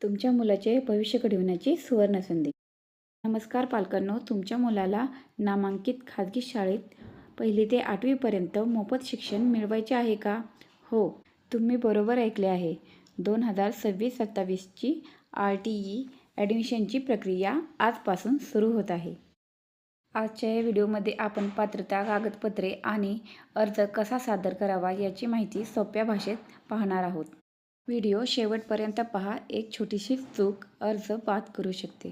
तुमच्या मुलाचे भविष्य घडविण्याची सुवर्णसंधी। नमस्कार पालकांनो, तुमच्या मुलाला नामांकित खाजगी शाळेत 1ली ते 8वी पर्यंत मोफत शिक्षण मिळवायचे आहे का? हो, तुम्ही बरोबर ऐकले आहे। 2026-27 ची RTE ॲडमिशनची प्रक्रिया आजपासून सुरू होत आहे। आजच्या या व्हिडिओमध्ये आपण पात्रता, कागदपत्रे आणि अर्ज कसा सादर करावा याची माहिती सोप्या भाषेत पाहणार आहोत। व्हिडिओ शेवटपर्यंत पहा, एक छोटीशी चूक अर्ज बाद करू शकते।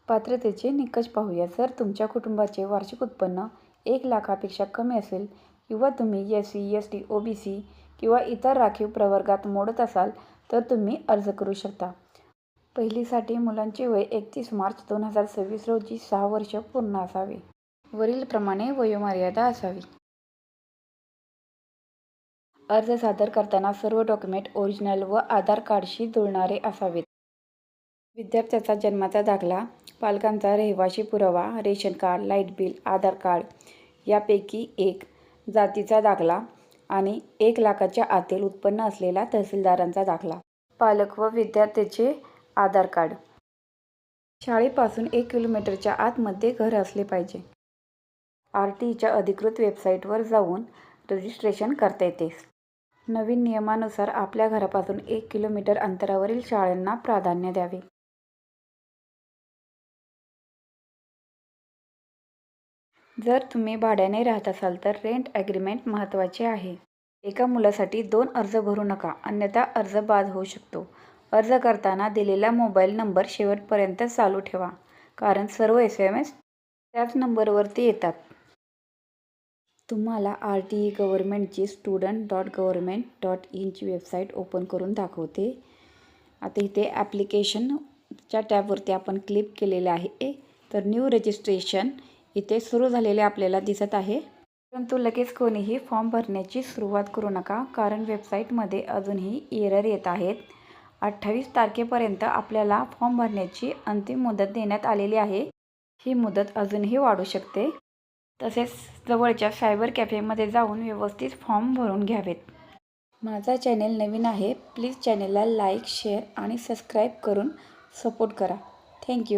पात्रतेचे निकष पाहूया। जर तुमच्या कुटुंबाचे वार्षिक उत्पन्न 1 लाखापेक्षा कमी असेल किंवा तुम्ही SC, ST, OBC किंवा इतर राखीव प्रवर्गात मोडत असाल तर तुम्ही अर्ज करू शकता। 1लीसाठी मुलांचे वय 31 मार्च 2026 रोजी 6 वर्ष पूर्ण असावे। वरीलप्रमाणे वयोमर्यादा असावी। अर्ज सादर करताना सर्व डॉक्युमेंट ओरिजिनल व आधार कार्डशी जुळणारे असावेत। विद्यार्थ्याचा जन्माचा दाखला, पालकांचा रहिवासी पुरावा, रेशन कार्ड, लाईट बिल, आधार कार्ड यापैकी एक, जातीचा दाखला आणि 1 लाखाच्या आतील उत्पन्न असलेला तहसीलदारांचा दाखला, पालक व विद्यार्थ्याचे आधार कार्ड। शाळेपासून 1 किलोमीटरच्या आतमध्ये घर असले पाहिजे। RTEच्या अधिकृत वेबसाईटवर जाऊन रजिस्ट्रेशन करता येते। नवीन नियमानुसार आपल्या घरापासून 1 किलोमीटर अंतरावरील शाळांना प्राधान्य द्यावे। जर तुम्ही भाड्याने राहत असाल तर रेंट ॲग्रीमेंट महत्त्वाचे आहे। एका मुलासाठी 2 अर्ज भरू नका, अन्यथा अर्ज बाद होऊ शकतो। अर्ज करताना दिलेला मोबाईल नंबर शेवटपर्यंत चालू ठेवा, कारण सर्व SMS त्याच नंबरवरती येतात। तुम्हाला RTE गव्हर्नमेंटची student.government.in ची वेबसाईट ओपन करून दाखवते। आता इथे ॲप्लिकेशनच्या टॅबवरती आपण क्लिक केलेले आहे, तर न्यू रजिस्ट्रेशन इथे सुरू झालेले आपल्याला दिसत आहे। परंतु लगेच कोणीही फॉर्म भरण्याची सुरुवात करू नका, कारण वेबसाईटमध्ये अजूनही एरर येत आहेत। 28 तारखेपर्यंत आपल्याला फॉर्म भरण्याची अंतिम मुदत देण्यात आलेली आहे। ही मुदत अजूनही वाढू शकते। तसेच जवळच्या सायबर कॅफेमध्ये जाऊन व्यवस्थित फॉर्म भरून घ्यावेत। माझा चॅनेल नवीन आहे, प्लीज चॅनेलला लाईक, शेअर आणि सबस्क्राईब करून सपोर्ट करा। थँक्यू।